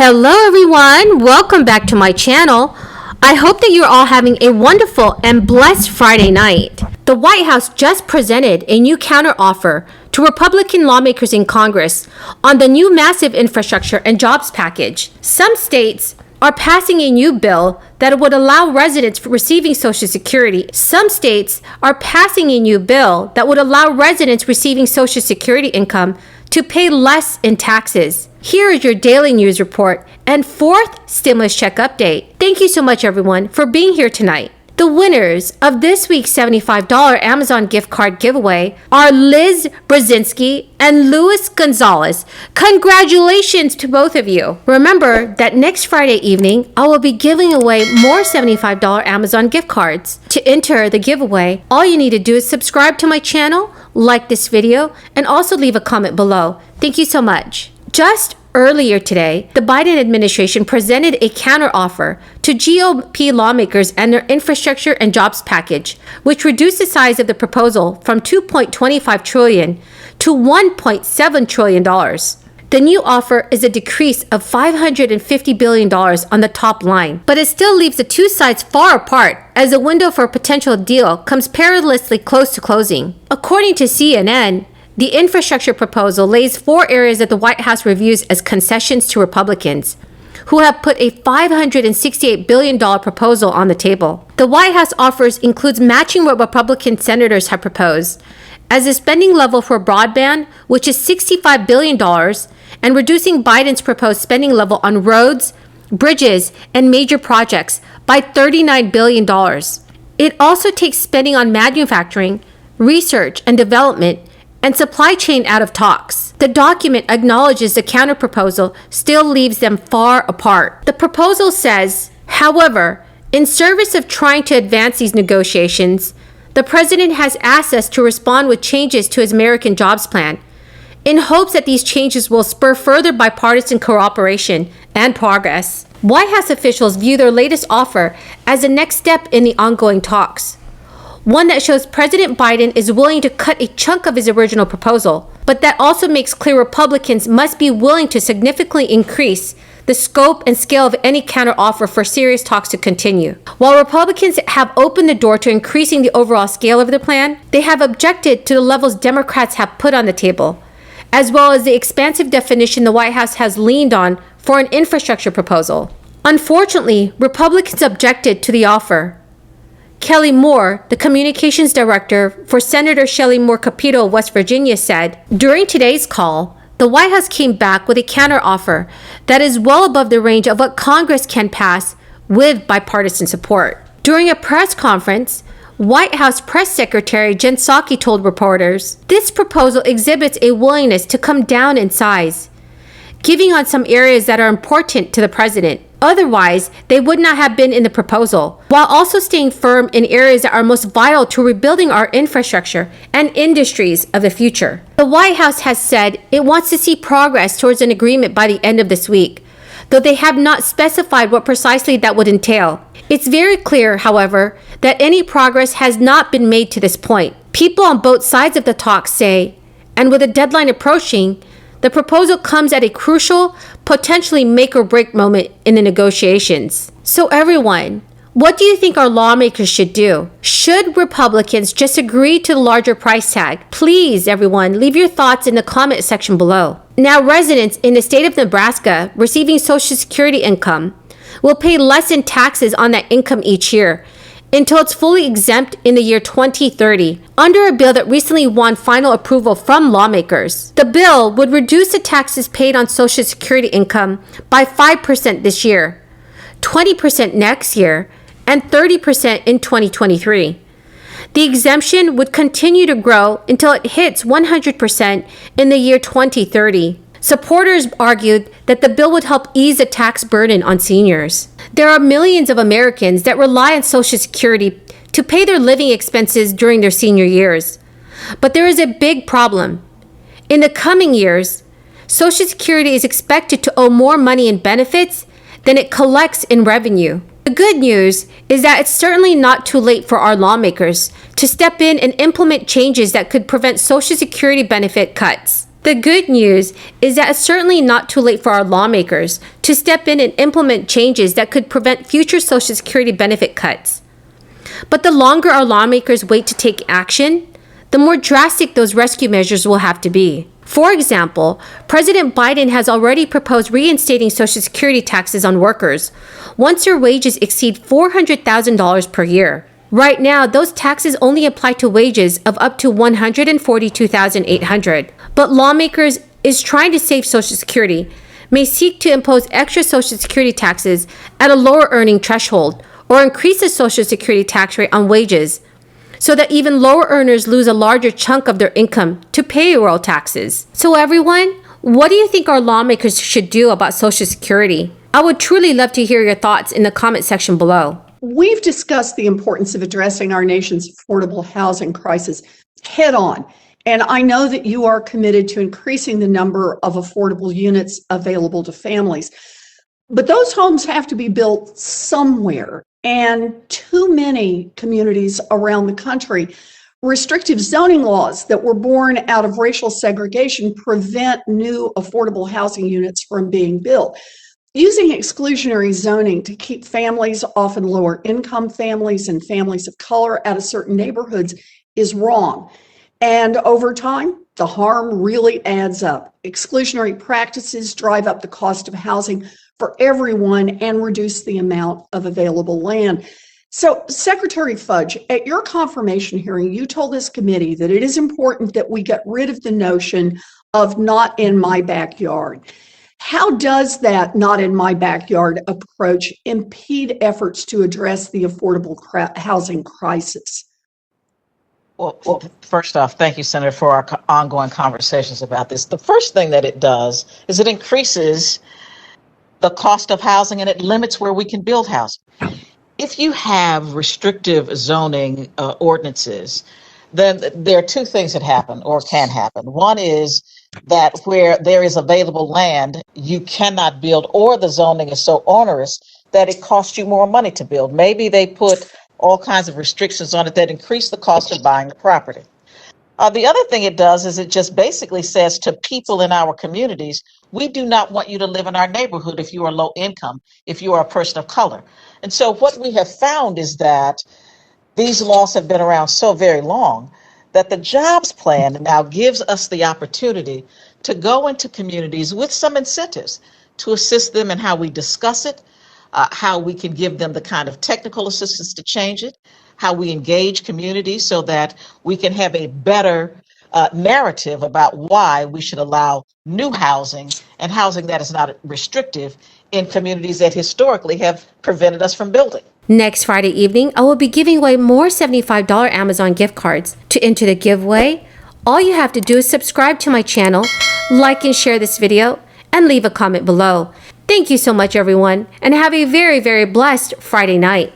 Hello everyone, welcome back to my channel. I hope that you're all having a wonderful and blessed Friday night. The White House just presented a new counteroffer to Republican lawmakers in Congress on the new massive infrastructure and jobs package. Some states are passing a new bill that would allow residents receiving Social Security. Some states are passing a new bill that would allow residents receiving Social Security income to pay less in taxes. Here is your daily news report and fourth stimulus check update. Thank you so much everyone for being here tonight. The winners of this week's $75 Amazon gift card giveaway are Liz Brzezinski and Luis Gonzalez. Congratulations to both of you. Remember that next Friday evening, I will be giving away more $75 Amazon gift cards. To enter the giveaway, all you need to do is subscribe to my channel, like this video, and also leave a comment below. Thank you so much. Just earlier today, the Biden administration presented a counteroffer to GOP lawmakers and their infrastructure and jobs package, which reduced the size of the proposal from $2.25 trillion to $1.7 trillion. The new offer is a decrease of $550 billion on the top line, but it still leaves the two sides far apart as the window for a potential deal comes perilously close to closing. According to CNN, the infrastructure proposal lays four areas that the White House reviews as concessions to Republicans, who have put a $568 billion proposal on the table. The White House offers includes matching what Republican senators have proposed, as a spending level for broadband, which is $65 billion, and reducing Biden's proposed spending level on roads, bridges, and major projects by $39 billion. It also takes spending on manufacturing, research and development, and supply chain out of talks. The document acknowledges the counterproposal still leaves them far apart. The proposal says, however, in service of trying to advance these negotiations, the president has asked us to respond with changes to his American Jobs Plan in hopes that these changes will spur further bipartisan cooperation and progress. White House officials view their latest offer as the next step in the ongoing talks, one that shows President Biden is willing to cut a chunk of his original proposal, but that also makes clear Republicans must be willing to significantly increase the scope and scale of any counteroffer for serious talks to continue. While Republicans have opened the door to increasing the overall scale of the plan, they have objected to the levels Democrats have put on the table, as well as the expansive definition the White House has leaned on for an infrastructure proposal. Unfortunately, Republicans objected to the offer. Kelly Moore, the communications director for Senator Shelley Moore Capito of West Virginia, said, during today's call, the White House came back with a counteroffer that is well above the range of what Congress can pass with bipartisan support. During a press conference, White House Press Secretary Jen Psaki told reporters, this proposal exhibits a willingness to come down in size, giving on some areas that are important to the president. Otherwise, they would not have been in the proposal, while also staying firm in areas that are most vital to rebuilding our infrastructure and industries of the future. The White House has said it wants to see progress towards an agreement by the end of this week, though they have not specified what precisely that would entail. It's very clear, however, that any progress has not been made to this point. People on both sides of the talks say, and with a deadline approaching, the proposal comes at a crucial, potentially make or break moment in the negotiations. So everyone, what do you think our lawmakers should do? Should Republicans just agree to the larger price tag? Please, everyone, leave your thoughts in the comment section below. Now, residents in the state of Nebraska receiving Social Security income will pay less in taxes on that income each year until it's fully exempt in the year 2030, under a bill that recently won final approval from lawmakers. The bill would reduce the taxes paid on Social Security income by 5% this year, 20% next year, and 30% in 2023. The exemption would continue to grow until it hits 100% in the year 2030. Supporters argued that the bill would help ease the tax burden on seniors. There are millions of Americans that rely on Social Security to pay their living expenses during their senior years. But there is a big problem. In the coming years, Social Security is expected to owe more money in benefits than it collects in revenue. The good news is that it's certainly not too late for our lawmakers to step in and implement changes that could prevent Social Security benefit cuts. The good news is that it's certainly not too late for our lawmakers to step in and implement changes that could prevent future Social Security benefit cuts. But the longer our lawmakers wait to take action, the more drastic those rescue measures will have to be. For example, President Biden has already proposed reinstating Social Security taxes on workers once their wages exceed $400,000 per year. Right now, those taxes only apply to wages of up to $142,800. But lawmakers is trying to save Social Security may seek to impose extra Social Security taxes at a lower earning threshold or increase the Social Security tax rate on wages so that even lower earners lose a larger chunk of their income to payroll taxes. So everyone, what do you think our lawmakers should do about Social Security? I would truly love to hear your thoughts in the comment section below. We've discussed the importance of addressing our nation's affordable housing crisis head on, and I know that you are committed to increasing the number of affordable units available to families. But those homes have to be built somewhere, and too many communities around the country, restrictive zoning laws that were born out of racial segregation prevent new affordable housing units from being built. Using exclusionary zoning to keep families, often lower income families and families of color, out of certain neighborhoods is wrong. And over time, the harm really adds up. Exclusionary practices drive up the cost of housing for everyone and reduce the amount of available land. So, Secretary Fudge, at your confirmation hearing, you told this committee that it is important that we get rid of the notion of not in my backyard. How does that not in my backyard approach impede efforts to address the affordable housing crisis? Well, first off, thank you, Senator, for our ongoing conversations about this. The first thing that it does is it increases the cost of housing and it limits where we can build housing. If you have restrictive zoning ordinances, then there are two things that happen or can happen. One is that where there is available land, you cannot build, or the zoning is so onerous that it costs you more money to build. Maybe they put all kinds of restrictions on it that increase the cost of buying the property. The other thing it does is it just basically says to people in our communities, we do not want you to live in our neighborhood if you are low income, if you are a person of color. And so what we have found is that these laws have been around so very long that the jobs plan now gives us the opportunity to go into communities with some incentives to assist them in how we discuss it, how we can give them the kind of technical assistance to change it, how we engage communities so that we can have a better narrative about why we should allow new housing and housing that is not restrictive in communities that historically have prevented us from building. Next Friday evening, I will be giving away more $75 Amazon gift cards. To enter the giveaway, all you have to do is subscribe to my channel, like and share this video, and leave a comment below. Thank you so much, everyone, and have a very, very blessed Friday night.